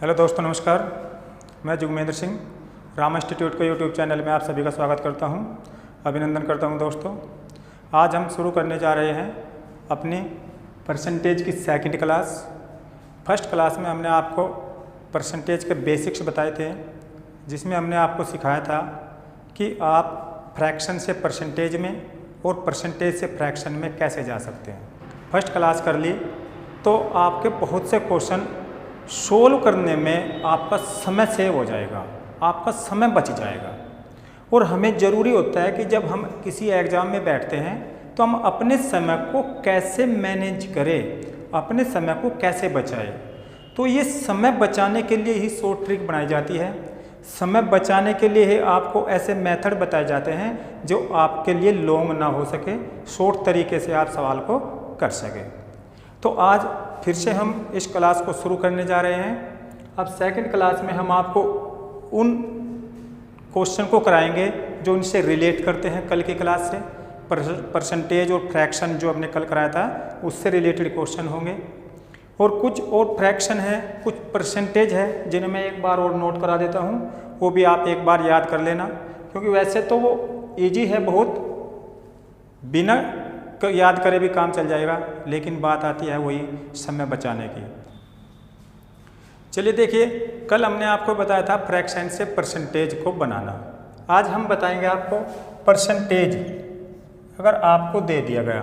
Hello दोस्तों, नमस्कार। मैं जुगमेंद्र सिंह रामा इंस्टीट्यूट के यूट्यूब चैनल में आप सभी का स्वागत करता हूं, अभिनंदन करता हूं। दोस्तों, आज हम शुरू करने जा रहे हैं अपनी परसेंटेज की सेकंड क्लास। फर्स्ट क्लास में हमने आपको परसेंटेज के बेसिक्स बताए थे, जिसमें हमने आपको सिखाया था कि आप फ्रैक्शन से परसेंटेज में और परसेंटेज से फ्रैक्शन में कैसे जा सकते हैं। फर्स्ट क्लास कर ली तो आपके बहुत से क्वेश्चन सोल्व करने में आपका समय सेव हो जाएगा, आपका समय बच जाएगा। और हमें ज़रूरी होता है कि जब हम किसी एग्ज़ाम में बैठते हैं तो हम अपने समय को कैसे मैनेज करें, अपने समय को कैसे बचाएं। तो ये समय बचाने के लिए ही शॉर्ट ट्रिक बनाई जाती है। समय बचाने के लिए ही आपको ऐसे मेथड बताए जाते हैं जो आपके लिए लॉन्ग ना हो सके, शॉर्ट तरीके से आप सवाल को कर सकें। तो आज फिर से हम इस क्लास को शुरू करने जा रहे हैं। अब सेकंड क्लास में हम आपको उन क्वेश्चन को कराएंगे जो इनसे रिलेट करते हैं कल की क्लास से। परसेंटेज और फ्रैक्शन जो हमने कल कराया था उससे रिलेटेड क्वेश्चन होंगे, और कुछ और फ्रैक्शन है, कुछ परसेंटेज है जिन्हें मैं एक बार और नोट करा देता हूँ, वो भी आप एक बार याद कर लेना, क्योंकि वैसे तो वो ईजी है बहुत, बिना याद करे भी काम चल जाएगा, लेकिन बात आती है वही समय बचाने की। चलिए देखिए, कल हमने आपको बताया था फ्रैक्शन से परसेंटेज को बनाना। आज हम बताएंगे आपको परसेंटेज। अगर आपको दे दिया गया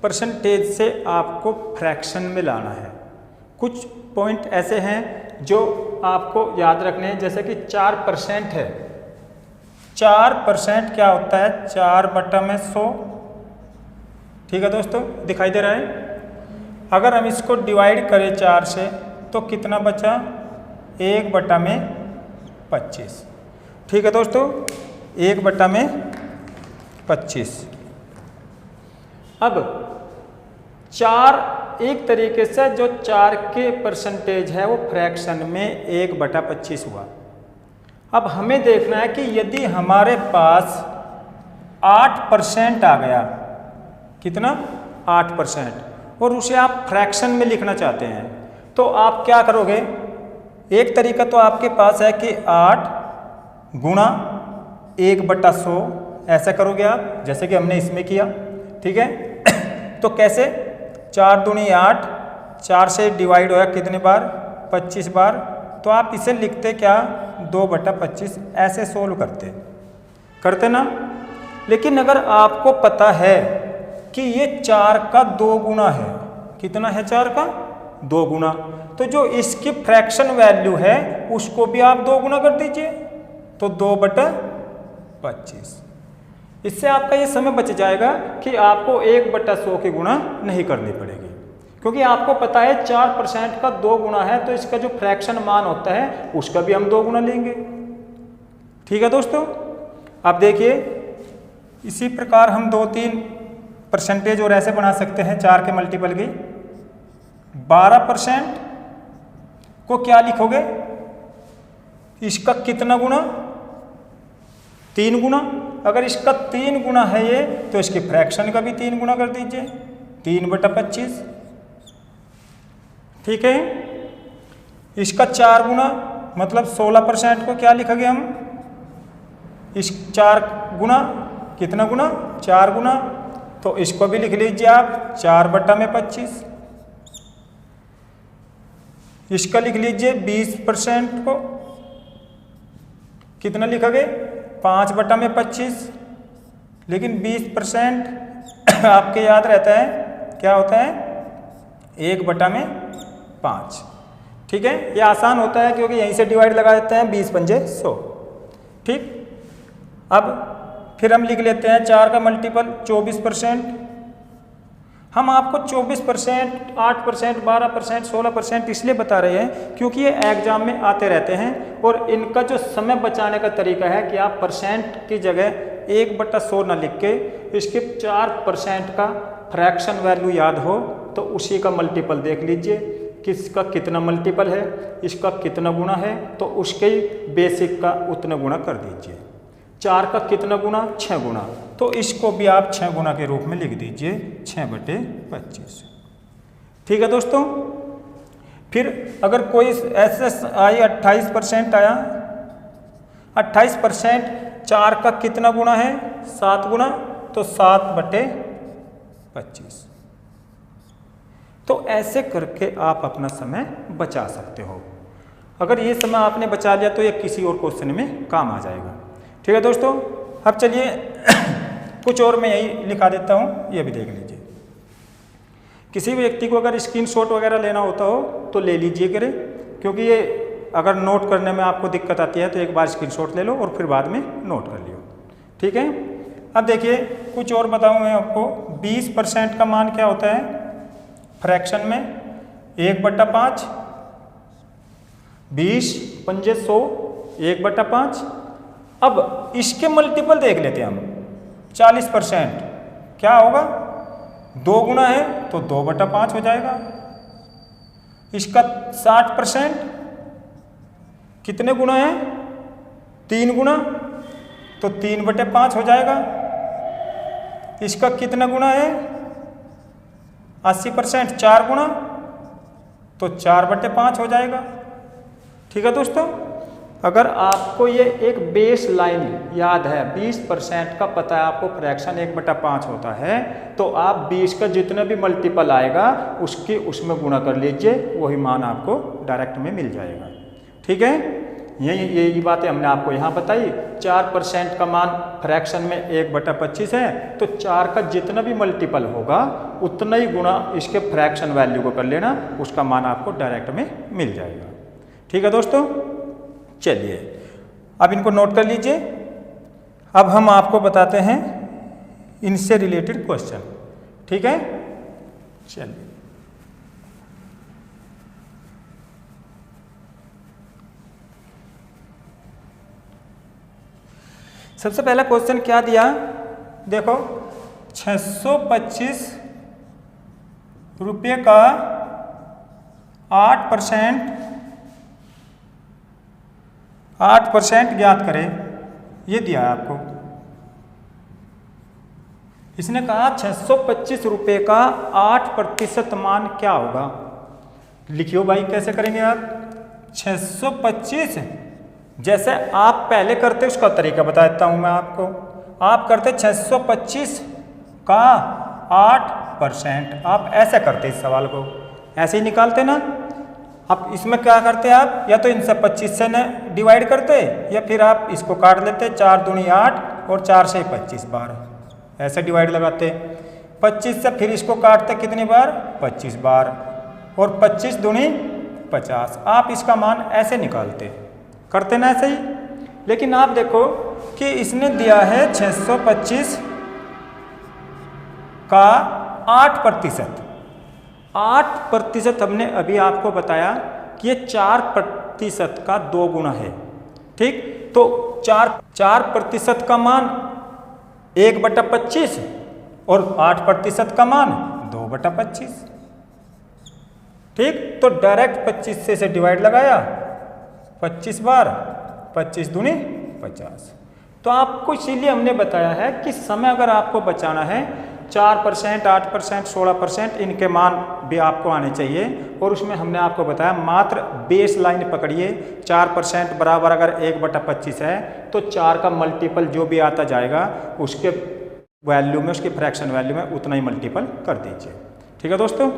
परसेंटेज से आपको फ्रैक्शन में लाना है, कुछ पॉइंट ऐसे हैं जो आपको याद रखने हैं। जैसे कि 4% है। 4% क्या होता है? 4/100। ठीक है दोस्तों, दिखाई दे रहा है। अगर हम इसको डिवाइड करें 4 से तो कितना बचा? 1/25। ठीक है दोस्तों, 1/25। अब 4 एक तरीके से जो 4 के परसेंटेज है वो फ्रैक्शन में 1/25 हुआ। अब हमें देखना है कि यदि हमारे पास 8% आ गया, कितना? 8%, और उसे आप फ्रैक्शन में लिखना चाहते हैं, तो आप क्या करोगे? एक तरीका तो आपके पास है कि 8 गुणा 1/100 ऐसा करोगे आप, जैसे कि हमने इसमें किया। ठीक है, तो कैसे? 4 दूनी 8, 4 से डिवाइड होया कितने बार? 25 बार। तो आप इसे लिखते क्या? 2/25 ऐसे सोल्व करते ना। लेकिन अगर आपको पता है कि ये 4 का 2 गुना है, कितना है? 4 का 2 गुना, तो जो इसकी फ्रैक्शन वैल्यू है उसको भी आप 2 गुना कर दीजिए, तो 2/25। इससे आपका ये समय बच जाएगा कि आपको 1/100 की गुणा नहीं करनी पड़ेगी, क्योंकि आपको पता है 4% का 2 गुना है, तो इसका जो फ्रैक्शन मान होता है उसका भी हम 2 गुना लेंगे। ठीक है दोस्तों, अब देखिए, इसी प्रकार हम 2-3 परसेंटेज और ऐसे बना सकते हैं 4 के मल्टीपल की। 12% को क्या लिखोगे? इसका कितना गुना? 3 गुना। अगर इसका 3 गुना है ये, तो इसकी फ्रैक्शन का भी 3 गुना कर दीजिए, 3/25। ठीक है, इसका 4 गुना मतलब 16% को क्या लिखोगे हम? इस 4 गुना, कितना गुना? 4 गुना, तो इसको भी लिख लीजिए आप 4/25। इसका लिख लीजिए 20% को, कितना लिखोगे? 5/25। लेकिन 20% आपके याद रहता है क्या होता है? 1/5। ठीक है, ये आसान होता है क्योंकि यहीं से डिवाइड लगा देते हैं, 20×5 100। ठीक, अब फिर हम लिख लेते हैं 4 का मल्टीपल 24%। हम आपको 24%, 8%, 12%, 16% इसलिए बता रहे हैं क्योंकि ये एग्जाम में आते रहते हैं, और इनका जो समय बचाने का तरीका है कि आप परसेंट की जगह 1/100 न लिख के इसके 4% का फ्रैक्शन वैल्यू याद हो तो उसी का मल्टीपल देख लीजिए, किसका कितना मल्टीपल है, इसका कितना गुना है, तो उसके बेसिक का उतना गुना कर दीजिए। 4 का कितना गुना? 6 गुना, तो इसको भी आप 6 गुना के रूप में लिख दीजिए, 6/25। ठीक है दोस्तों, फिर अगर कोई SSI 28% आया, 28% 4 का कितना गुना है? 7 गुना, तो 7/25। तो ऐसे करके आप अपना समय बचा सकते हो। अगर ये समय आपने बचा लिया तो ये किसी और क्वेश्चन में काम आ जाएगा। ठीक है दोस्तों, अब चलिए कुछ और मैं यही लिखा देता हूँ, ये भी देख लीजिए। किसी भी व्यक्ति को अगर स्क्रीनशॉट वगैरह लेना होता हो तो ले लीजिए करें, क्योंकि ये अगर नोट करने में आपको दिक्कत आती है तो एक बार स्क्रीनशॉट ले लो और फिर बाद में नोट कर लियो। ठीक है, अब देखिए कुछ और बताऊँ मैं आपको। 20% का मान क्या होता है फ्रैक्शन में? 1/5, 20 पंजे 100, 1/5। अब इसके मल्टीपल देख लेते हैं हम। 40% क्या होगा? 2 गुना है तो 2/5 हो जाएगा। इसका 60% कितने गुना है? 3 गुना, तो 3/5 हो जाएगा। इसका कितना गुना है? 80%, 4 गुना, तो 4/5 हो जाएगा। ठीक है दोस्तों, अगर आपको ये एक बेस लाइन याद है, 20% का पता है आपको फ्रैक्शन 1/5 होता है, तो आप 20 का जितना भी मल्टीपल आएगा उसमें गुणा कर लीजिए, वही मान आपको डायरेक्ट में मिल जाएगा। ठीक है, यही बातें हमने आपको यहाँ बताई। 4% का मान फ्रैक्शन में 1/25 है, तो 4 का जितना भी मल्टीपल होगा उतना ही गुणा इसके फ्रैक्शन वैल्यू को कर लेना, उसका मान आपको डायरेक्ट में मिल जाएगा। ठीक है दोस्तों, चलिए अब इनको नोट कर लीजिए। अब हम आपको बताते हैं इनसे रिलेटेड क्वेश्चन। ठीक है, चलिए सबसे पहला क्वेश्चन क्या दिया, देखो 625 रुपये का 8% ज्ञात करें, ये दिया है आपको। इसने कहा 625 रुपये का 8% मान क्या होगा। लिखियो भाई, कैसे करेंगे आप? 625 जैसे आप पहले करते उसका तरीका बता देता हूं मैं आपको। आप करते 625 का 8%, आप ऐसे करते इस सवाल को, ऐसे ही निकालते ना। अब इसमें क्या करते आप, या तो इनसे 25 से डिवाइड करते, या फिर आप इसको काट लेते, 4 दूनी 8 और 4 से 25 बार, ऐसे डिवाइड लगाते। 25 से फिर इसको काटते कितनी बार? 25 बार, और 25 दूनी 50। आप इसका मान ऐसे निकालते, करते ना ऐसे ही। लेकिन आप देखो कि इसने दिया है 625 का 8%। 8% हमने अभी आपको बताया कि ये 4% का 2 गुना है। ठीक, तो 4% का मान 1/25 और 8% का मान 2/25। ठीक, तो डायरेक्ट 25 से डिवाइड लगाया, 25 बार, 25 दूनी 50। तो आपको इसीलिए हमने बताया है कि समय अगर आपको बचाना है, 4%, 8%, 16% इनके मान भी आपको आने चाहिए। और उसमें हमने आपको बताया मात्र बेस लाइन पकड़िए। 4% बराबर अगर 1/25 है, तो 4 का मल्टीपल जो भी आता जाएगा उसके वैल्यू में, उसके फ्रैक्शन वैल्यू में उतना ही मल्टीपल कर दीजिए। ठीक है दोस्तों,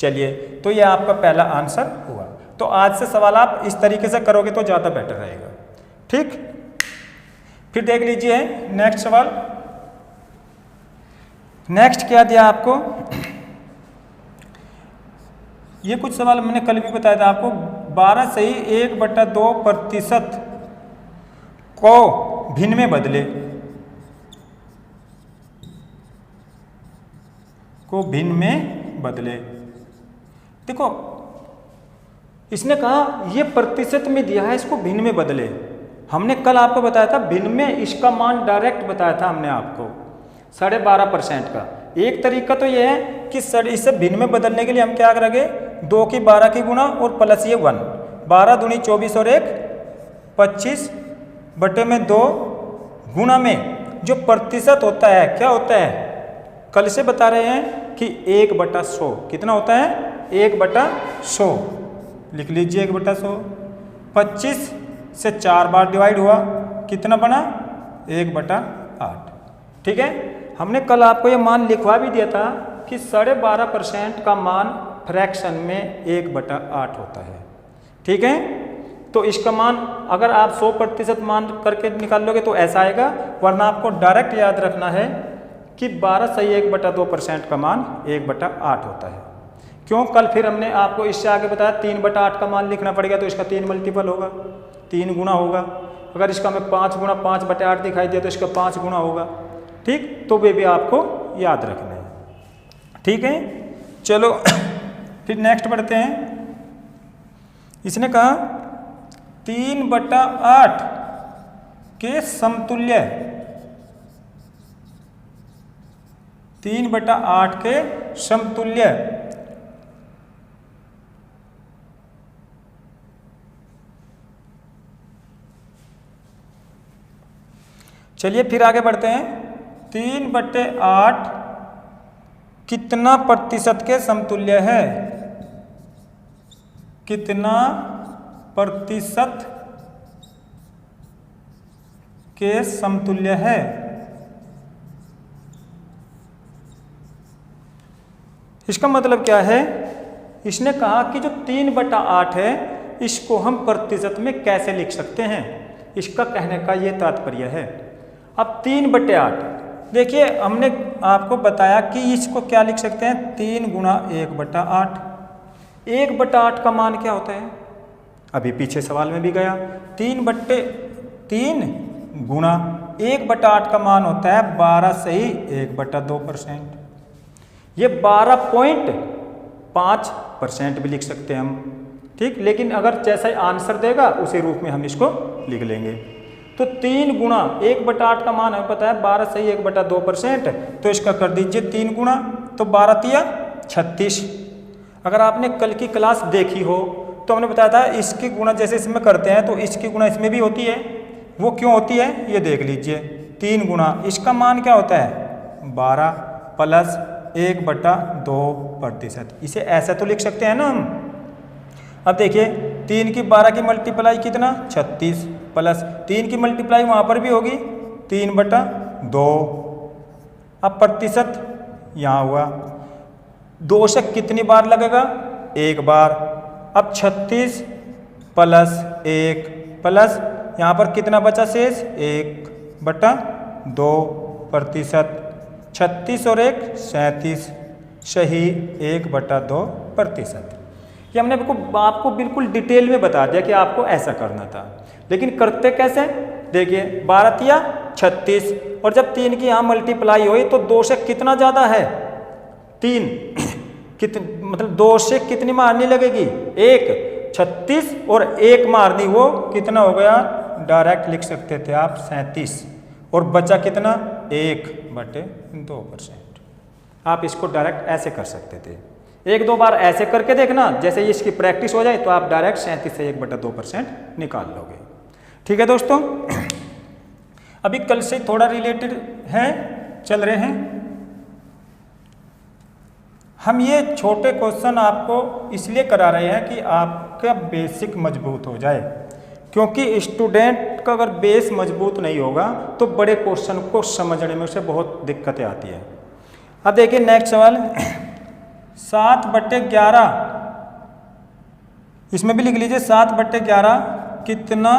चलिए, तो ये आपका पहला आंसर हुआ। तो आज से सवाल आप इस तरीके से करोगे तो ज़्यादा बेटर रहेगा। ठीक, फिर देख लीजिए नेक्स्ट सवाल। नेक्स्ट क्या दिया आपको, ये कुछ सवाल मैंने कल भी बताया था आपको। 12 से ही 1/2% को भिन्न में बदले, को भिन्न में बदले। देखो, इसने कहा ये प्रतिशत में दिया है, इसको भिन्न में बदले। हमने कल आपको बताया था भिन्न में इसका मान डायरेक्ट बताया था हमने आपको 12.5% का। एक तरीका तो ये है कि इसे भिन्न में बदलने के लिए हम क्या करेंगे, 2 की 12 की गुना और प्लस ये 1, 12 दूनी 24 और 1 25 बटे में 2 गुना में जो प्रतिशत होता है क्या होता है, कल से बता रहे हैं कि 1/100 कितना होता है 1/100, लिख लीजिए 1/100। 25 से 4 बार डिवाइड हुआ, कितना बना 1/8। ठीक है, हमने कल आपको ये मान लिखवा भी दिया था कि 12.5% का मान फ्रैक्शन में 1/8 होता है। ठीक है, तो इसका मान अगर आप 100% मान करके निकाल लोगे तो ऐसा आएगा, वरना आपको डायरेक्ट याद रखना है कि 12 सही 1/2% का मान 1/8 होता है। क्यों, कल फिर हमने आपको इससे आगे बताया 3/8 का मान लिखना पड़ेगा, तो इसका 3 मल्टीपल होगा, 3 गुना होगा। अगर इसका हमें 5 गुना 5/8 दिखाई दिया तो इसका 5 गुना होगा। ठीक, तो वे भी आपको याद रखना है। ठीक है, चलो फिर नेक्स्ट बढ़ते हैं। इसने कहा 3/8 के समतुल्य, 3/8 के समतुल्य चलिए फिर आगे बढ़ते हैं। 3/8 कितना प्रतिशत के समतुल्य है, कितना प्रतिशत के समतुल्य है। इसका मतलब क्या है, इसने कहा कि जो 3/8 है इसको हम प्रतिशत में कैसे लिख सकते हैं, इसका कहने का ये तात्पर्य है। अब 3/8 देखिए, हमने आपको बताया कि इसको क्या लिख सकते हैं, 3 गुना 1/8। 1/8 का मान क्या होता है, अभी पीछे सवाल में भी गया, 3/3 गुना 1/8 का मान होता है 12 सही 1/2%। ये 12.5% भी लिख सकते हैं हम। ठीक, लेकिन अगर जैसा आंसर देगा उसी रूप में हम इसको लिख लेंगे। तो 3 गुना 1/8 का मान हमें पता है 12 सही 1/2%, तो इसका कर दीजिए 3 गुना, तो 12 तिया 36। अगर आपने कल की क्लास देखी हो तो हमने बताया था इसकी गुणा जैसे इसमें करते हैं तो इसकी गुणा इसमें भी होती है। वो क्यों होती है ये देख लीजिए। 3 गुना इसका मान क्या होता है 12 प्लस 1/2%। इसे ऐसा तो लिख सकते हैं ना हम। अब देखिए 3 की 12 की मल्टीप्लाई कितना 36, प्लस 3 की मल्टीप्लाई वहाँ पर भी होगी 3/2। अब प्रतिशत यहाँ हुआ, 2 से कितनी बार लगेगा 1 बार। अब 36 प्लस 1 प्लस यहाँ पर कितना बचा शेष 1/2%। 36 और 1 37 सही 1/2%। ये हमने आपको बिल्कुल डिटेल में बता दिया कि आपको ऐसा करना था, लेकिन करते कैसे देखिए 12 तिया 36 और जब 3 की यहाँ मल्टीप्लाई हुई तो 2 से कितना ज़्यादा है 3 मतलब 2 से कितनी मारनी लगेगी 1, 36 और 1 मारनी, वो कितना हो गया डायरेक्ट लिख सकते थे आप 37 और बचा कितना 1/2%। आप इसको डायरेक्ट ऐसे कर सकते थे। 1-2 बार ऐसे करके देखना, जैसे ही इसकी प्रैक्टिस हो जाए तो आप डायरेक्ट 37 से 1/2% निकाल लोगे। ठीक है दोस्तों, अभी कल से थोड़ा रिलेटेड है चल रहे हैं हम। ये छोटे क्वेश्चन आपको इसलिए करा रहे हैं कि आपका बेसिक मजबूत हो जाए, क्योंकि स्टूडेंट का अगर बेस मजबूत नहीं होगा तो बड़े क्वेश्चन को समझने में से बहुत दिक्कतें आती है। अब देखिए नेक्स्ट सवाल 7/11, इसमें भी लिख लीजिए 7/11 कितना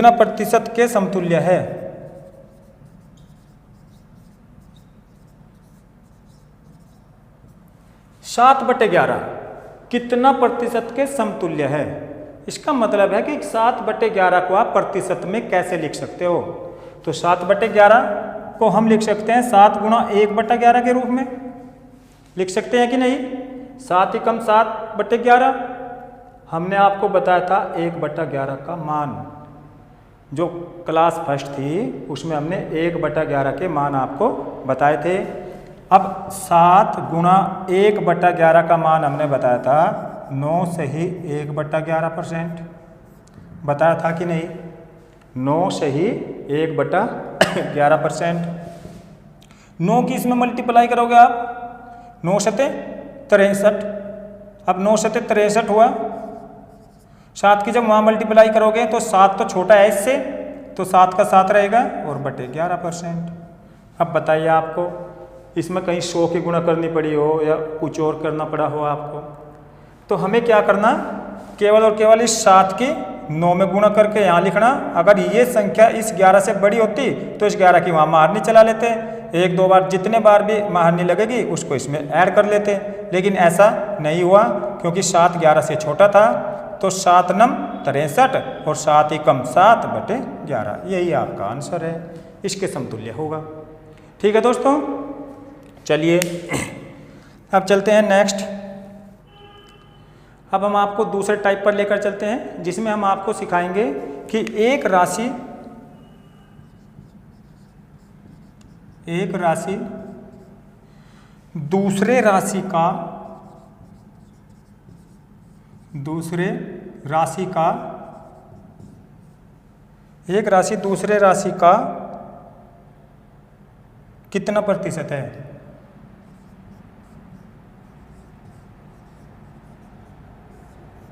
प्रतिशत के समतुल्य है। 7/11 कितना प्रतिशत के समतुल्य है। इसका मतलब है कि 7/11 को आप प्रतिशत में कैसे लिख सकते हो। तो 7/11 को हम लिख सकते हैं 7 गुना 1/11 के रूप में लिख सकते हैं कि नहीं। 7 × 7/11 हमने आपको बताया था 1/11 का मान, जो क्लास फर्स्ट थी उसमें हमने 1/11 के मान आपको बताए थे। अब 7 गुना 1/11 का मान हमने बताया था 9 सही 1/11% बताया था कि नहीं। 9 सही 1/11%। 9 की इसमें मल्टीप्लाई करोगे आप, 9 सते 63। अब 9 सते 63 हुआ। 7 की जब वहाँ मल्टीप्लाई करोगे तो 7 तो छोटा है इससे, तो 7 का 7 रहेगा और बटे 11%। अब बताइए आपको इसमें कहीं 100 की गुणा करनी पड़ी हो या कुछ और करना पड़ा हो आपको, तो हमें क्या करना, केवल और केवल इस 7 की 9 में गुणा करके यहाँ लिखना। अगर ये संख्या इस 11 से बड़ी होती तो इस 11 की वहाँ महारनी चला लेते, 1-2 बार जितने बार भी महारनी लगेगी उसको इसमें ऐड कर लेते, लेकिन ऐसा नहीं हुआ क्योंकि 7 11 से छोटा था। तो 7 नम 63 और 7 ही कम 7 बटे 11, यही आपका आंसर है, इसके समतुल्य होगा। ठीक है दोस्तों, चलिए अब चलते हैं नेक्स्ट। अब हम आपको दूसरे टाइप पर लेकर चलते हैं जिसमें हम आपको सिखाएंगे कि एक राशि दूसरे राशि का कितना प्रतिशत है।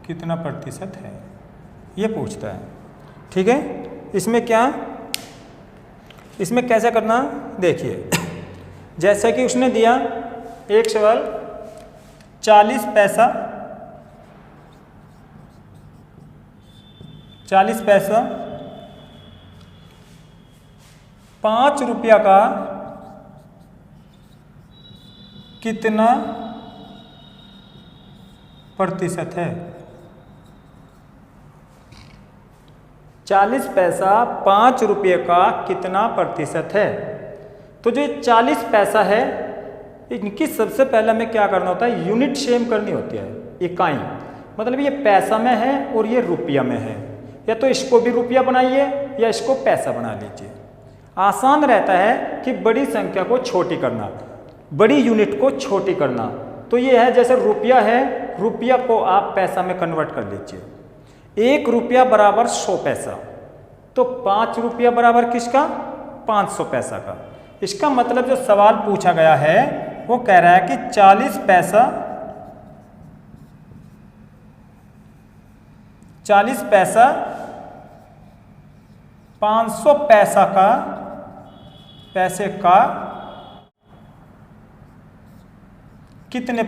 कितना प्रतिशत है ये पूछता है। ठीक है, इसमें कैसे करना, देखिए जैसे कि उसने दिया एक सवाल 40 पैसा 5 रुपया का कितना प्रतिशत है। 40 पैसा 5 रुपये का कितना प्रतिशत है। तो जो 40 पैसा है इनकी सबसे पहले हमें क्या करना होता है, यूनिट सेम करनी होती है, इकाई। मतलब ये पैसा में है और ये रुपया में है, या तो इसको भी रुपया बनाइए या इसको पैसा बना लीजिए। आसान रहता है कि बड़ी संख्या को छोटी करना, बड़ी यूनिट को छोटी करना। तो ये है जैसे रुपया है, रुपया को आप पैसा में कन्वर्ट कर लीजिए। 1 रुपया बराबर 100 पैसा, तो 5 रुपया बराबर किसका, 500 पैसा का। इसका मतलब जो सवाल पूछा गया है वो कह रहा है कि 40 पैसा 500 पैसे का कितना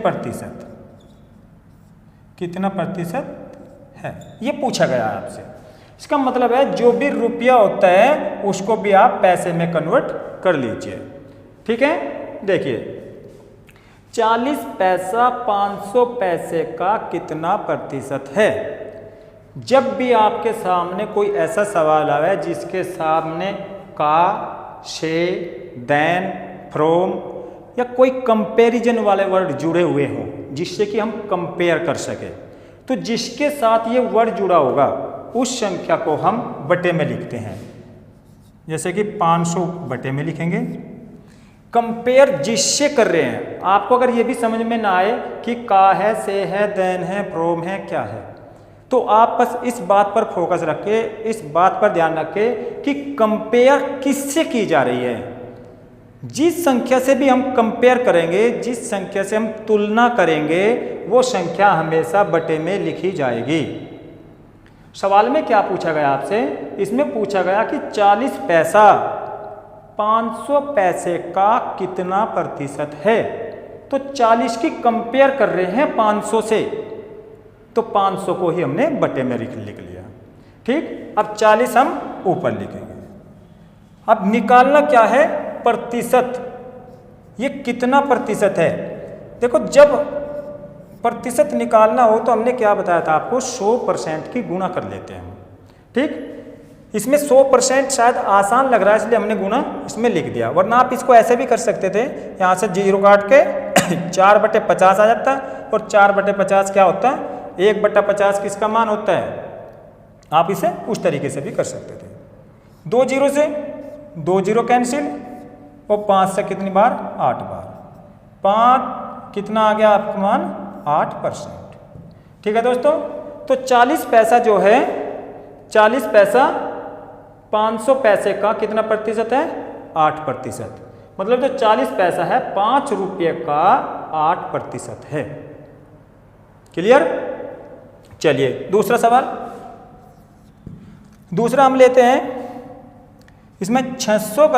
प्रतिशत है, ये पूछा गया है आपसे। इसका मतलब है जो भी रुपया होता है उसको भी आप पैसे में कन्वर्ट कर लीजिए। ठीक है, देखिए 40 पैसा 500 पैसे का कितना प्रतिशत है। जब भी आपके सामने कोई ऐसा सवाल आए जिसके सामने का, से, देन, फ्रॉम या कोई कंपैरिजन वाले वर्ड जुड़े हुए हों जिससे कि हम कंपेयर कर सके, तो जिसके साथ ये वर्ड जुड़ा होगा उस संख्या को हम बटे में लिखते हैं। जैसे कि 500 बटे में लिखेंगे। कंपेयर जिससे कर रहे हैं, आपको अगर ये भी समझ में ना आए कि का है, से है, देन है, फ्रॉम है, क्या है, तो आप बस इस बात पर फोकस रखें, इस बात पर ध्यान रखें कि कंपेयर किससे की जा रही है। जिस संख्या से भी हम कंपेयर करेंगे, जिस संख्या से हम तुलना करेंगे, वो संख्या हमेशा बटे में लिखी जाएगी। सवाल में क्या पूछा गया आपसे, इसमें पूछा गया कि 40 पैसा 500 पैसे का कितना प्रतिशत है। तो 40 की कंपेयर कर रहे हैं 500 से, तो 500 को ही हमने बटे में लिख लिया। ठीक, अब 40 हम ऊपर लिखेंगे। अब निकालना क्या है, प्रतिशत। ये कितना प्रतिशत है। देखो जब प्रतिशत निकालना हो तो हमने क्या बताया था आपको, 100% की गुणा कर लेते हैं हम। ठीक, इसमें 100% शायद आसान लग रहा है इसलिए हमने गुणा इसमें लिख दिया, वरना आप इसको ऐसे भी कर सकते थे, यहाँ से 0 काट के 4/50 आ जाता है। और 4/50 क्या होता है, 1/50 किसका मान होता है। आप इसे उस तरीके से भी कर सकते थे। 2 0 से 2 0 कैंसिल, और 5 से कितनी बार, 8 बार। 5 कितना आ गया आपका मान, 8%। ठीक है दोस्तों, तो 40 पैसा जो है, 40 पैसा 500 पैसे का कितना प्रतिशत है, 8%। मतलब जो 40 पैसा है 5 रुपये का 8% है। क्लियर? चलिए दूसरा सवाल। दूसरा हम लेते हैं, इसमें 600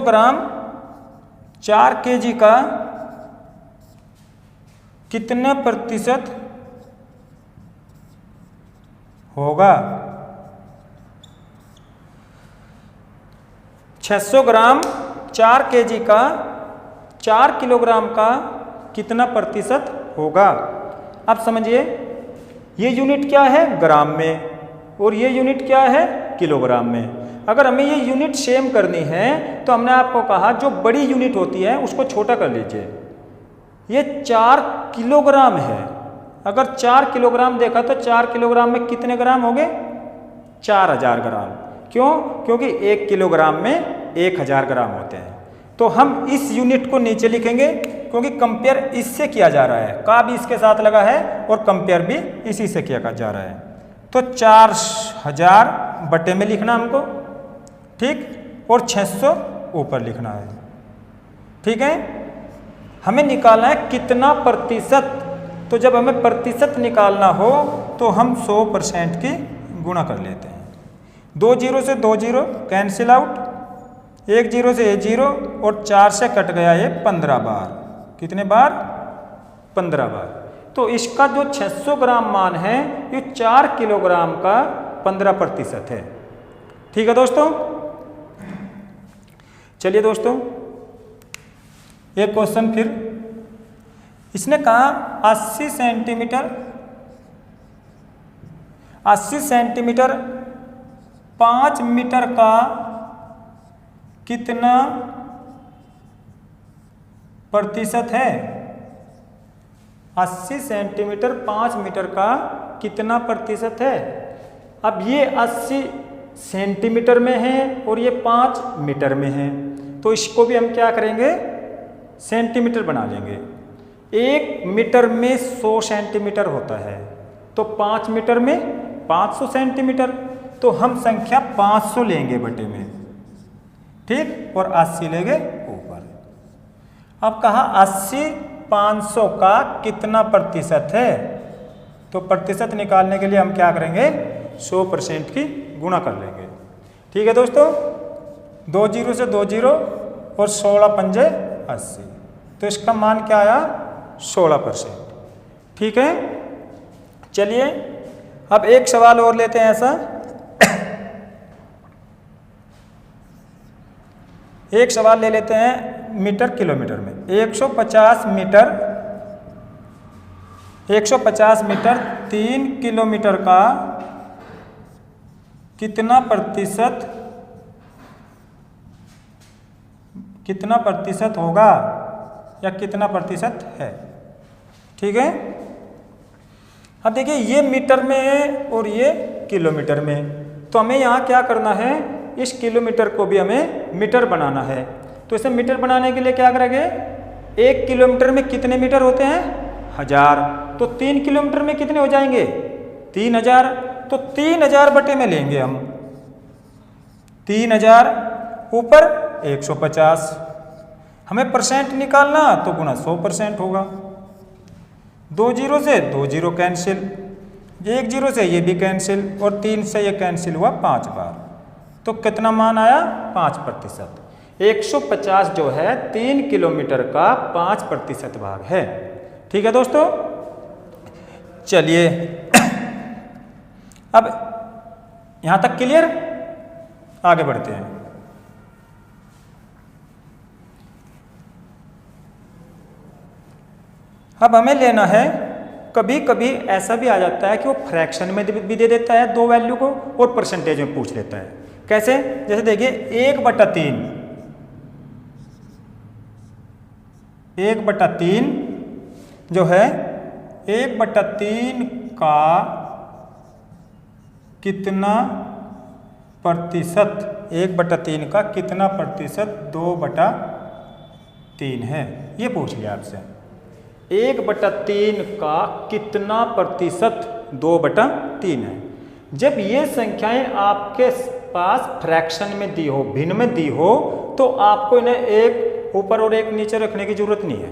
ग्राम 4 kg का कितने प्रतिशत होगा? 600 ग्राम 4 kg का 4 किलोग्राम का कितना प्रतिशत होगा? अब समझिए, ये यूनिट क्या है? ग्राम में, और ये यूनिट क्या है? किलोग्राम में। अगर हमें ये यूनिट सेम करनी है तो हमने आपको कहा जो बड़ी यूनिट होती है उसको छोटा कर लीजिए। ये 4 किलोग्राम है। अगर 4 किलोग्राम देखा तो 4 किलोग्राम में कितने ग्राम हो गए? 4000 ग्राम। क्यों? क्योंकि 1 किलोग्राम में 1000 ग्राम होते हैं। तो हम इस यूनिट को नीचे लिखेंगे क्योंकि कंपेयर इससे किया जा रहा है, का भी इसके साथ लगा है और कंपेयर भी इसी से किया जा रहा है। तो 4000 बटे में लिखना हमको, ठीक, और 600 ऊपर लिखना है। ठीक है? हमें निकालना है कितना प्रतिशत। तो जब हमें प्रतिशत निकालना हो तो हम 100% की गुणा कर लेते हैं। 2 जीरो से 2 जीरो कैंसिल आउट, 1 जीरो से 1 जीरो, और 4 से कट गया ये 15 बार। कितने बार? 15 बार। तो इसका जो 600 ग्राम मान है ये 4 किलोग्राम का 15% है। ठीक है दोस्तों? चलिए दोस्तों, एक क्वेश्चन फिर। इसने कहा 80 सेंटीमीटर 5 मीटर का कितना प्रतिशत है? 80 सेंटीमीटर 5 मीटर का कितना प्रतिशत है? अब ये 80 सेंटीमीटर में है और ये 5 मीटर में है, तो इसको भी हम क्या करेंगे? सेंटीमीटर बना लेंगे। 1 मीटर में 100 सेंटीमीटर होता है, तो 5 मीटर में 500 सेंटीमीटर। तो हम संख्या 500 लेंगे बटे में, ठीक, और 80 लेंगे ऊपर। अब कहा 80 500 का कितना प्रतिशत है? तो प्रतिशत निकालने के लिए हम क्या करेंगे? 100% की गुणा कर लेंगे। ठीक है दोस्तों? 2 जीरो से 2 जीरो और 16 पंजे 80, तो इसका मान क्या आया? 16%। ठीक है? चलिए अब एक सवाल और लेते हैं ऐसा। एक सवाल ले लेते हैं मीटर किलोमीटर में। 150 मीटर 3 किलोमीटर का कितना प्रतिशत होगा या कितना प्रतिशत है? ठीक है? अब देखिए, ये मीटर में है और ये किलोमीटर में, तो हमें यहाँ क्या करना है? इस किलोमीटर को भी हमें मीटर बनाना है। तो इसे मीटर बनाने के लिए क्या करेंगे? 1 किलोमीटर में कितने मीटर होते हैं? 1000। तो 3 किलोमीटर में कितने हो जाएंगे? 3000। तो 3000 बटे में लेंगे हम। 3000 ऊपर 150। हमें परसेंट निकालना, तो गुणा 100% होगा। 2 जीरो से 2 जीरो कैंसिल, 1 जीरो से ये भी कैंसिल, और 3 से ये कैंसिल हुआ 5 बार। तो कितना मान आया? 5%। 150 जो है 3 किलोमीटर का 5% भाग है। ठीक है दोस्तों? चलिए अब यहां तक क्लियर? आगे बढ़ते हैं। अब हमें लेना है, कभी कभी ऐसा भी आ जाता है कि वो फ्रैक्शन में भी दे देता है 2 वैल्यू को, और परसेंटेज में पूछ लेता है। कैसे? जैसे देखिए 1/3 जो है 1/3 का कितना प्रतिशत? 1/3 का कितना प्रतिशत 2/3 है, ये पूछ लिया आपसे। 1/3 का कितना प्रतिशत 2/3 है? जब ये संख्याएं आपके पास फ्रैक्शन में दी हो, भिन्न में दी हो, तो आपको इन्हें एक ऊपर और एक नीचे रखने की जरूरत नहीं है।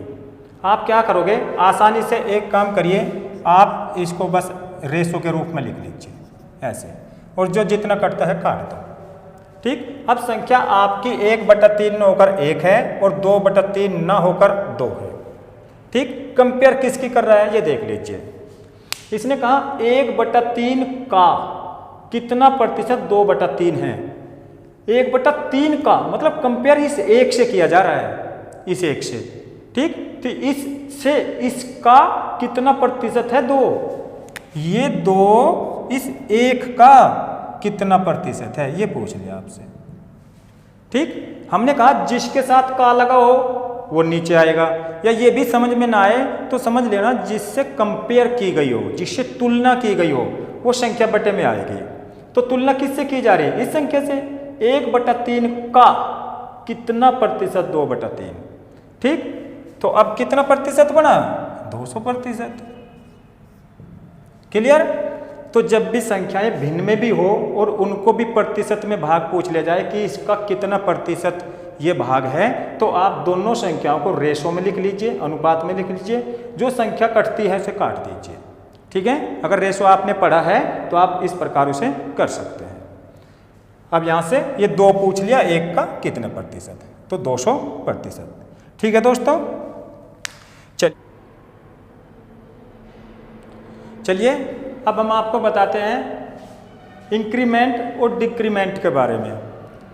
आप क्या करोगे, आसानी से एक काम करिए, आप इसको बस रेशो के रूप में लिख लीजिए ऐसे, और जो जितना कटता है काट दो। ठीक, अब संख्या आपकी 1/3 न होकर 1 है और 2/3 न होकर 2 है। ठीक, कंपेयर किसकी कर रहा है ये देख लीजिए। इसने कहा 1/3 का कितना प्रतिशत 2/3 है। 1/3 का मतलब कंपेयर इस 1 से किया जा रहा है, इस 1 से। ठीक, तो इससे इसका कितना प्रतिशत है 2, ये 2 इस 1 का कितना प्रतिशत है ये पूछ लिया आपसे। ठीक, हमने कहा जिसके साथ का लगा हो वो नीचे आएगा, या ये भी समझ में ना आए तो समझ लेना जिससे कंपेयर की गई हो, जिससे तुलना की गई हो, वो संख्या बटे में आएगी। तो तुलना किससे की जा रही है, इस संख्या से। 1/3 का कितना प्रतिशत 2/3। ठीक, तो अब कितना प्रतिशत बना, 200%। क्लियर। तो जब भी संख्याएं भिन्न में भी हो और उनको भी प्रतिशत में भाग पूछ लिया जाए कि इसका कितना प्रतिशत ये भाग है, तो आप दोनों संख्याओं को रेशो में लिख लीजिए, अनुपात में लिख लीजिए, जो संख्या कटती है उसे काट दीजिए। ठीक है, अगर रेशो आपने पढ़ा है तो आप इस प्रकार उसे कर सकते हैं। अब यहाँ से ये 2 पूछ लिया, 1 का कितने प्रतिशत है, तो 200%। ठीक है दोस्तों, चलिए अब हम आपको बताते हैं इंक्रीमेंट और डिक्रीमेंट के बारे में।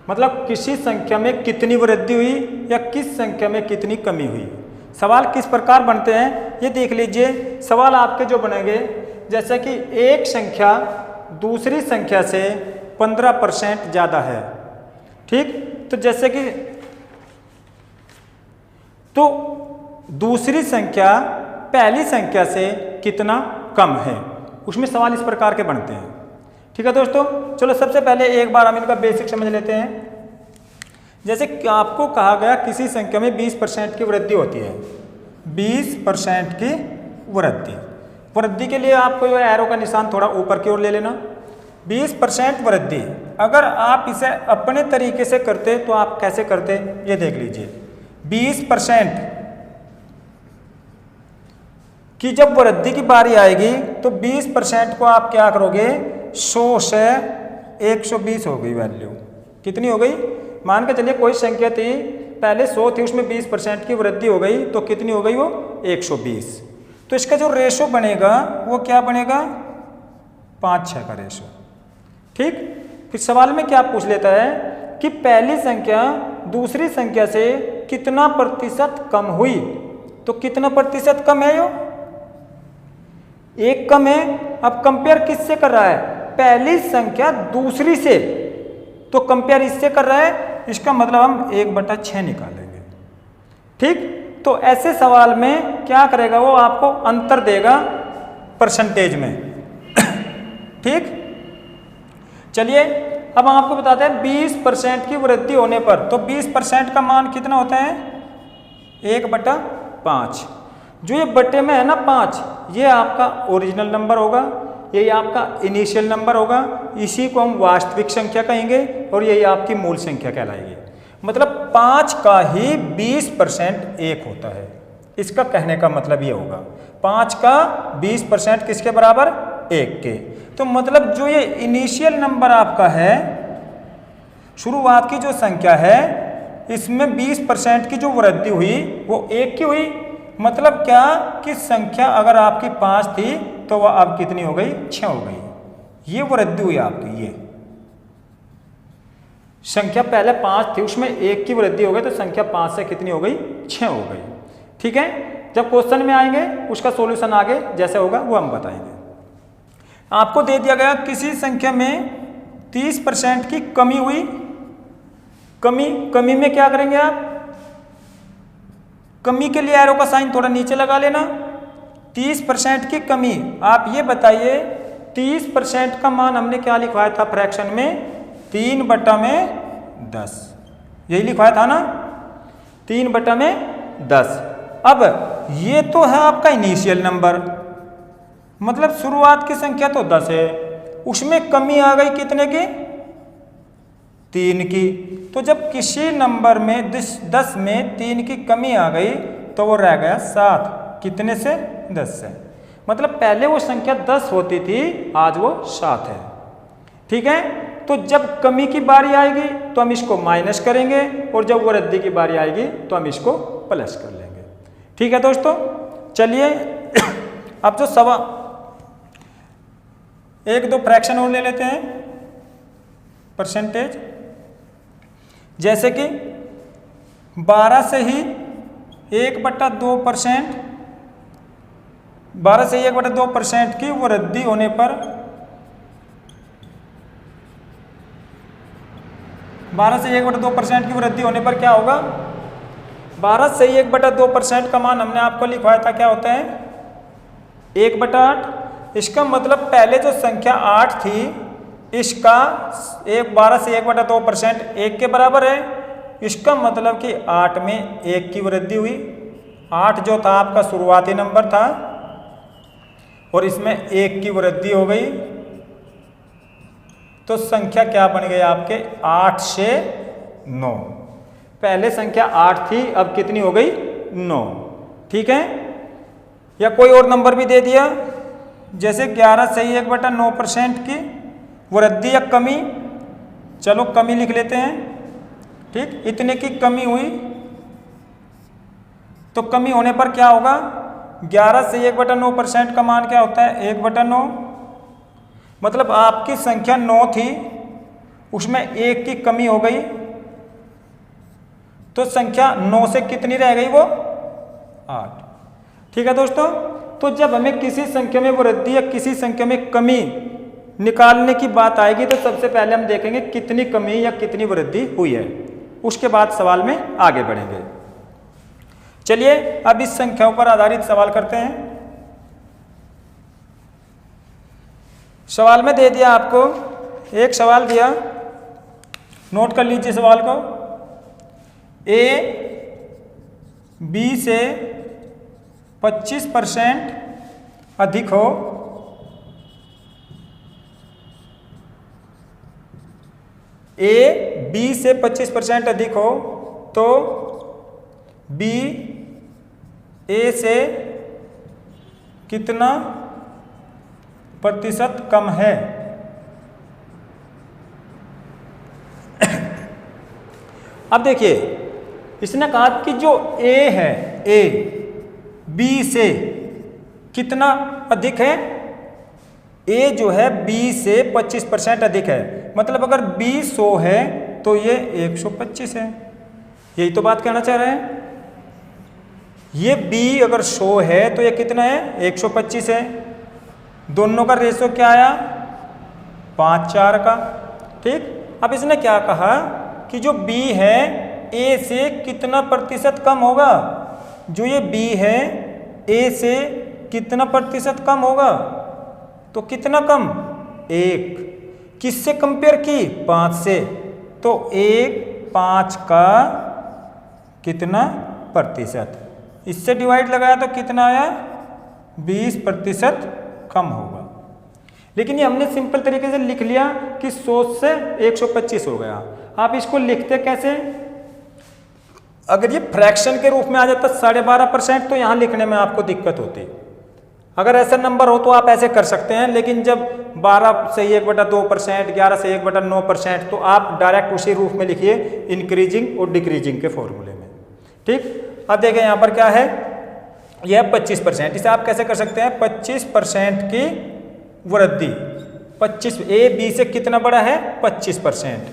मतलब किसी संख्या में कितनी वृद्धि हुई या किस संख्या में कितनी कमी हुई। सवाल किस प्रकार बनते हैं ये देख लीजिए। सवाल आपके जो बनेंगे, जैसे कि एक संख्या दूसरी संख्या से 15% ज़्यादा है। ठीक, तो जैसे कि तो दूसरी संख्या पहली संख्या से कितना कम है, उसमें सवाल इस प्रकार के बनते हैं। ठीक है दोस्तों, चलो सबसे पहले एक बार हम इनका बेसिक समझ लेते हैं। जैसे कि आपको कहा गया किसी संख्या में 20% की वृद्धि होती है, 20% की वृद्धि के लिए आपको ये एरो का निशान थोड़ा ऊपर की ओर ले लेना। 20% वृद्धि, अगर आप इसे अपने तरीके से करते तो आप कैसे करते ये देख लीजिए। 20% कि जब वृद्धि की बारी आएगी तो 20% को आप क्या करोगे, 100 से 120 हो गई वैल्यू। कितनी हो गई, मान के चलिए कोई संख्या थी पहले 100 थी, उसमें 20% की वृद्धि हो गई तो कितनी हो गई वो 120। तो इसका जो रेशो बनेगा वो क्या बनेगा, 5:6 का रेशो। ठीक, फिर सवाल में क्या पूछ लेता है कि पहली संख्या दूसरी संख्या से कितना प्रतिशत कम हुई। तो कितना प्रतिशत कम है, यो 1 कम है। अब कंपेयर किससे कर रहा है, पहली संख्या दूसरी से, तो कंपेयर इससे कर रहा है, इसका मतलब हम 1/6 निकालेंगे। ठीक, तो ऐसे सवाल में क्या करेगा वो, आपको अंतर देगा परसेंटेज में। ठीक, चलिए अब हम आपको बताते हैं 20% की वृद्धि होने पर, तो 20% का मान कितना होता है, 1/5। जो ये बटे में है ना 5, ये आपका ओरिजिनल नंबर होगा, यही आपका इनिशियल नंबर होगा, इसी को हम वास्तविक संख्या कहेंगे और यही आपकी मूल संख्या कहलाएगी। मतलब 5 का ही 20% 1 होता है। इसका कहने का मतलब ये होगा 5 का 20% किसके बराबर, 1 के। तो मतलब जो ये इनिशियल नंबर आपका है, शुरुआत की जो संख्या है, इसमें 20% की जो वृद्धि हुई वो 1 की हुई। मतलब क्या कि संख्या अगर आपकी 5 थी तो वह अब कितनी हो गई, 6 हो गई। ये वृद्धि हुई आपकी, ये संख्या पहले 5 थी उसमें 1 की वृद्धि हो गई तो संख्या 5 से कितनी हो गई, 6 हो गई। ठीक है, जब क्वेश्चन में आएंगे उसका सॉल्यूशन आगे जैसे होगा वो हम बताएंगे। आपको दे दिया गया किसी संख्या में 30% की कमी हुई। कमी में क्या करेंगे आप, कमी के लिए एरो का साइन थोड़ा नीचे लगा लेना। 30% की कमी, आप ये बताइए 30% का मान हमने क्या लिखवाया था फ्रैक्शन में, 3/10, यही लिखवाया था ना, 3/10। अब ये तो है आपका इनिशियल नंबर, मतलब शुरुआत की संख्या तो 10 है, उसमें कमी आ गई कितने की, 3 की। तो जब किसी नंबर में 10 में 3 की कमी आ गई तो वो रह गया 7। कितने से? 10 से। मतलब पहले वो संख्या 10 होती थी, आज वो 7 है। ठीक है, तो जब कमी की बारी आएगी तो हम इसको माइनस करेंगे और जब वो वृद्धि की बारी आएगी तो हम इसको प्लस कर लेंगे। ठीक है दोस्तों, चलिए अब जो सवा 1-2 फ्रैक्शन और ले लेते हैं परसेंटेज। जैसे कि 12 से ही 1/2%, 12 से 1/2% की वृद्धि होने पर 12 से 1/2% की वृद्धि होने पर क्या होगा? 12 से 1/2% का मान हमने आपको लिखवाया था, क्या होता है? 1/8। इसका मतलब पहले जो संख्या 8 थी, इसका 12 से 1/2% 1 के बराबर है। इसका मतलब कि 8 में 1 की वृद्धि हुई। 8 जो था आपका शुरुआती नंबर था और इसमें 1 की वृद्धि हो गई, तो संख्या क्या बन गई आपके? 8 से 9। पहले संख्या 8 थी, अब कितनी हो गई? 9। ठीक है, या कोई और नंबर भी दे दिया, जैसे 11 से 1/9% की वृद्धि या कमी। चलो कमी लिख लेते हैं। ठीक, इतने की कमी हुई, तो कमी होने पर क्या होगा? 11 से 1/9% का मान क्या होता है? 1/9। मतलब आपकी संख्या 9 थी, उसमें 1 की कमी हो गई, तो संख्या 9 से कितनी रह गई? वो 8। ठीक है दोस्तों, तो जब हमें किसी संख्या में वृद्धि या किसी संख्या में कमी निकालने की बात आएगी तो सबसे पहले हम देखेंगे कितनी कमी या कितनी वृद्धि हुई है, उसके बाद सवाल में आगे बढ़ेंगे। चलिए अब इस संख्याओं पर आधारित सवाल करते हैं। सवाल में दे दिया आपको, एक सवाल दिया, नोट कर लीजिए सवाल को। ए बी से 25% अधिक हो ए बी से 25% अधिक हो तो बी ए से कितना प्रतिशत कम है? अब देखिए, इसने कहा कि जो ए है, ए बी से कितना अधिक है? ए जो है बी से 25% अधिक है। मतलब अगर बी 100 है तो ये 125 है। यही तो बात कहना चाह रहे हैं। ये बी अगर 100 है तो ये कितना है? 125 है। दोनों का रेशो क्या आया? 5:4 का। ठीक, अब इसने क्या कहा कि जो बी है ए से कितना प्रतिशत कम होगा? जो ये बी है ए से कितना प्रतिशत कम होगा? तो कितना कम? 1। किससे कंपेयर की? 5 से। तो 1 5 का कितना प्रतिशत? इससे डिवाइड लगाया तो कितना आया? 20% कम होगा। लेकिन ये हमने सिंपल तरीके से लिख लिया कि 100 से 125 हो गया। आप इसको लिखते कैसे? अगर ये फ्रैक्शन के रूप में आ जाता 12.5% तो यहाँ लिखने में आपको दिक्कत होती। अगर ऐसा नंबर हो तो आप ऐसे कर सकते हैं, लेकिन जब 12 से 1/2%, 11 से 1/9%, तो आप डायरेक्ट उसी रूप में लिखिए, इंक्रीजिंग और डिक्रीजिंग के फॉर्मूले में। ठीक, अब देखें यहाँ पर क्या है, यह 25%। इसे आप कैसे कर सकते हैं? 25% की वृद्धि, 25 ए बी से कितना बड़ा है? 25%।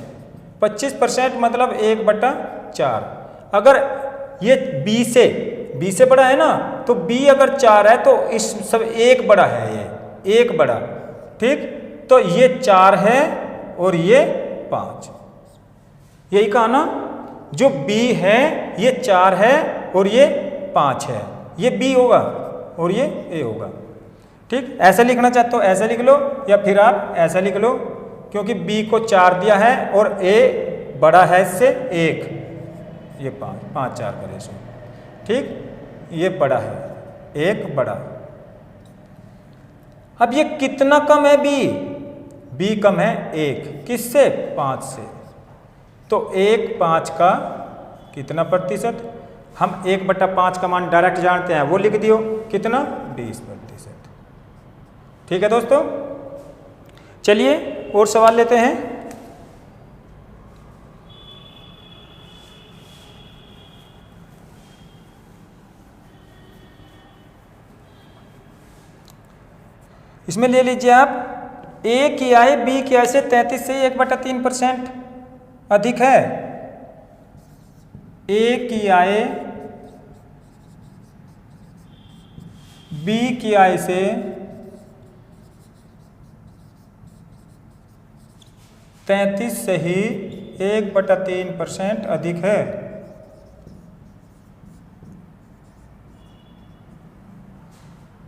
25% मतलब 1/4। अगर ये बी से बड़ा है ना, तो बी अगर 4 है तो इस सब 1 बड़ा है, ये 1 बड़ा। ठीक, तो ये 4 है और ये 5। यही कहा ना, जो बी है ये 4 है और ये 5 है। ये बी होगा और ये ए होगा। ठीक, ऐसा लिखना चाहते हो ऐसा लिख लो, या फिर आप ऐसा लिख लो, क्योंकि बी को 4 दिया है और ए बड़ा है इससे 1, ये 5-4 का रेशो। ठीक, ये बड़ा है, 1 बड़ा। अब ये कितना कम है? बी कम है 1। किससे? 5 से। तो 1/5 का कितना प्रतिशत? हम 1/5 का मान डायरेक्ट जानते हैं, वो लिख दियो, कितना? 20%। ठीक है दोस्तों, चलिए और सवाल लेते हैं। इसमें ले लीजिए आप, ए की आय बी की आय से 33 से 1/3% अधिक है। ए की आय बी की आय से 33 से ही 1/3% अधिक है।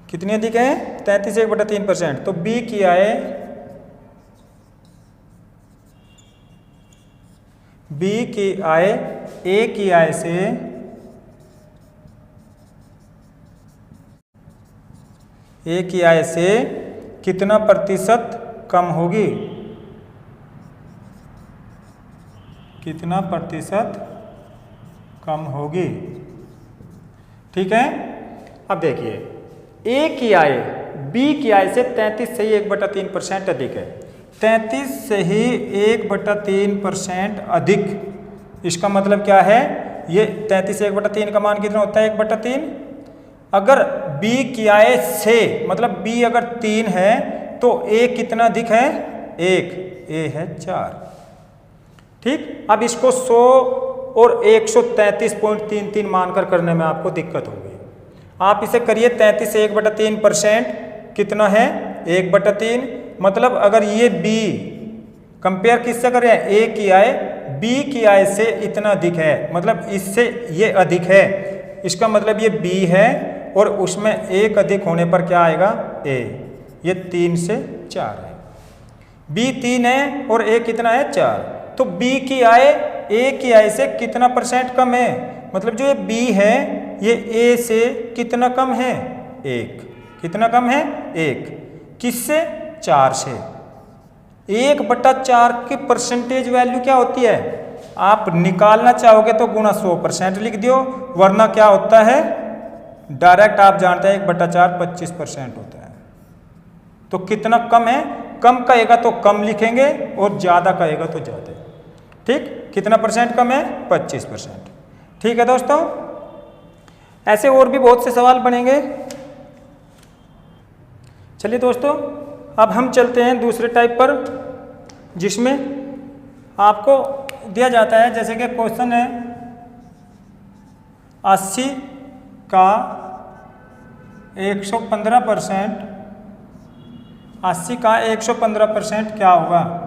कितनी अधिक है? 33 से 1/3%। तो बी की आय ए की आय से कितना प्रतिशत कम होगी? कितना प्रतिशत कम होगी? ठीक है, अब देखिए, ए की आय बी की आय से 33 से ही 1/3% अधिक है। 33 से ही 1/3% अधिक, इसका मतलब क्या है? ये 33 से 1/3 का मान कितना होता है? 1/3। अगर बी की आय से, मतलब बी अगर 3 है तो ए कितना अधिक है? 1, ए है 4। ठीक, अब इसको 100 और 133.33 मानकर करने में आपको दिक्कत होगी। आप इसे करिए, 33 से 1/3% कितना है? 1/3। मतलब अगर ये बी कंपेयर किससे कर रहे हैं? ए की आय बी की आय से इतना अधिक है, मतलब इससे ये अधिक है, इसका मतलब ये बी है और उसमें 1 अधिक होने पर क्या आएगा? ए। ये 3 से 4 है, बी 3 है और ए कितना है? 4। तो बी की आय ए की आय से कितना % कम है? मतलब जो ये बी है ये ए से कितना कम है? 1। कितना कम है? 1। किससे? 4 से। 1/4 की परसेंटेज वैल्यू क्या होती है? आप निकालना चाहोगे तो गुणा 100% लिख दियो, वरना क्या होता है? डायरेक्ट आप जानते हैं 1/4 25% होता है। तो कितना कम है? कम कहेगा तो कम लिखेंगे और ज़्यादा कहेगा तो ज़्यादा। ठीक, कितना % कम है? 25%। ठीक है दोस्तों, ऐसे और भी बहुत से सवाल बनेंगे। चलिए दोस्तों, अब हम चलते हैं दूसरे टाइप पर, जिसमें आपको दिया जाता है, जैसे कि क्वेश्चन है 80 का 115%, 80 का 115% क्या होगा?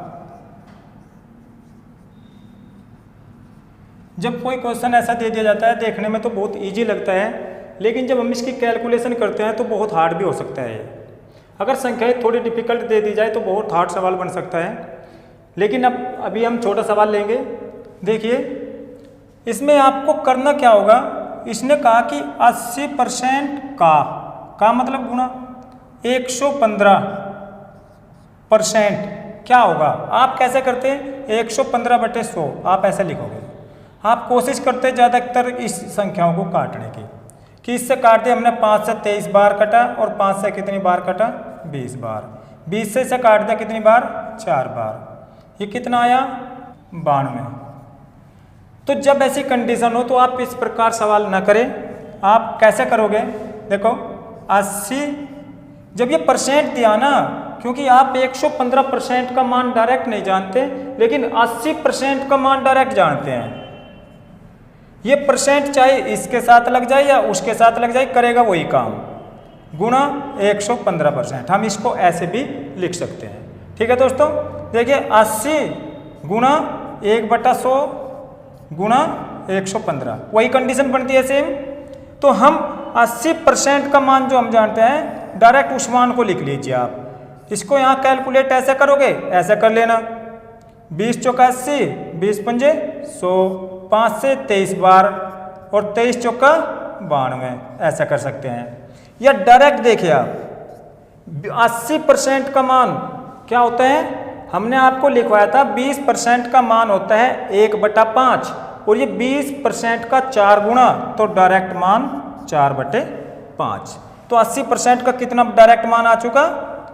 जब कोई क्वेश्चन ऐसा दे दिया जाता है, देखने में तो बहुत इजी लगता है, लेकिन जब हम इसकी कैलकुलेशन करते हैं तो बहुत हार्ड भी हो सकता है। अगर संख्याएं थोड़ी डिफिकल्ट दे दी जाए तो बहुत हार्ड सवाल बन सकता है। लेकिन अभी हम छोटा सवाल लेंगे। देखिए, इसमें आपको करना क्या होगा? इसने कहा कि 80% का मतलब गुणा 115% क्या होगा? आप कैसे करते हैं? 115/100 आप ऐसे लिखोगे। आप कोशिश करते ज़्यादातर इस संख्याओं को काटने की, कि इससे काट दिया हमने, 5 से 23 बार कटा और 5 से कितनी बार कटा? 20 बार। 20 से इसे काट दिया कितनी बार? 4 बार। ये कितना आया? 92। तो जब ऐसी कंडीशन हो तो आप इस प्रकार सवाल न करें। आप कैसे करोगे? देखो, 80 जब ये परसेंट दिया ना, क्योंकि आप 115% का मान डायरेक्ट नहीं जानते, लेकिन 80% का मान डायरेक्ट जानते हैं। ये परसेंट चाहे इसके साथ लग जाए या उसके साथ लग जाए, करेगा वही काम, गुणा 115%। हम इसको ऐसे भी लिख सकते हैं। ठीक है दोस्तों, देखिए 80 गुणा 1/100 गुणा 115, वही कंडीशन बनती है सेम। तो हम 80% का मान जो हम जानते हैं, डायरेक्ट उस मान को लिख लीजिए। आप इसको यहाँ कैलकुलेट ऐसे करोगे, ऐसे कर लेना, 20 चौका 80, 20 पंजे 100, 5 से 23 बार और 23 चौका 92, ऐसा कर सकते हैं। या डायरेक्ट देखिए आप, 80% का मान क्या होता है? हमने आपको लिखवाया था 20% का मान होता है 1/5 और ये 20% का 4 गुना, तो डायरेक्ट मान 4/5। तो 80% का कितना डायरेक्ट मान आ चुका?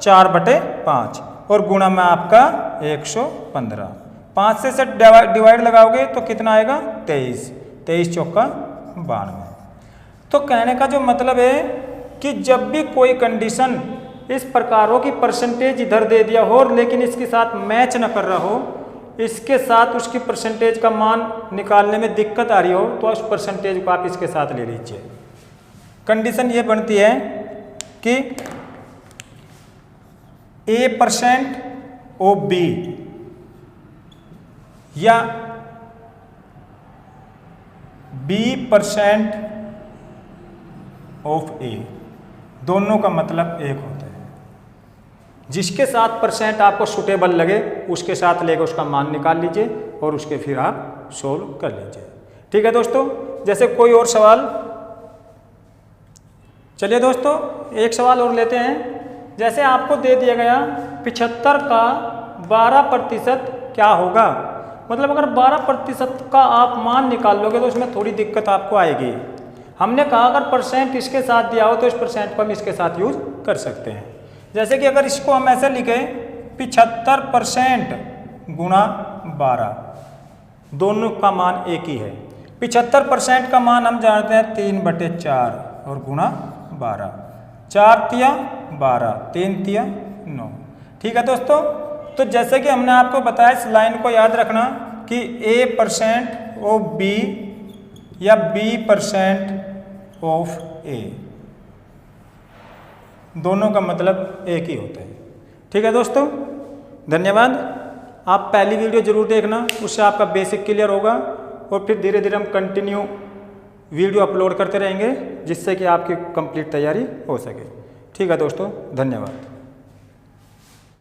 4/5 और गुणा में आपका 115। 5 से डिवाइड लगाओगे तो कितना आएगा? 23। 23 चौका 92। तो कहने का जो मतलब है कि जब भी कोई कंडीशन इस प्रकार हो कि परसेंटेज इधर दे दिया हो लेकिन इसके साथ मैच न कर रहा हो, इसके साथ उसकी परसेंटेज का मान निकालने में दिक्कत आ रही हो, तो उस परसेंटेज को आप इसके साथ ले लीजिए। कंडीशन ये बनती है कि A% ऑफ B या B% ऑफ A, दोनों का मतलब एक होता है। जिसके साथ परसेंट आपको सुटेबल लगे उसके साथ लेकर उसका मान निकाल लीजिए और उसके फिर आप सोल्व कर लीजिए। ठीक है दोस्तों, जैसे कोई और सवाल, चलिए दोस्तों एक सवाल और लेते हैं। जैसे आपको दे दिया गया 75 का 12% क्या होगा, मतलब अगर 12% का आप मान निकाल लोगे तो उसमें थोड़ी दिक्कत आपको आएगी। हमने कहा अगर परसेंट इसके साथ दिया हो तो इस परसेंट को हम इसके साथ यूज कर सकते हैं। जैसे कि अगर इसको हम ऐसे लिखें 75% गुणा 12, दोनों का मान एक ही है। 75% का मान हम जानते हैं 3/4 और गुणा 12, 4 तिया 12, 3 तिया 9। ठीक है दोस्तों, तो जैसे कि हमने आपको बताया इस लाइन को याद रखना कि A% ऑफ B या B% ऑफ A, दोनों का मतलब एक ही होता है। ठीक है दोस्तों, धन्यवाद। आप पहली वीडियो जरूर देखना, उससे आपका बेसिक क्लियर होगा और फिर धीरे धीरे हम कंटिन्यू वीडियो अपलोड करते रहेंगे जिससे कि आपकी कंप्लीट तैयारी हो सके। ठीक है दोस्तों, धन्यवाद।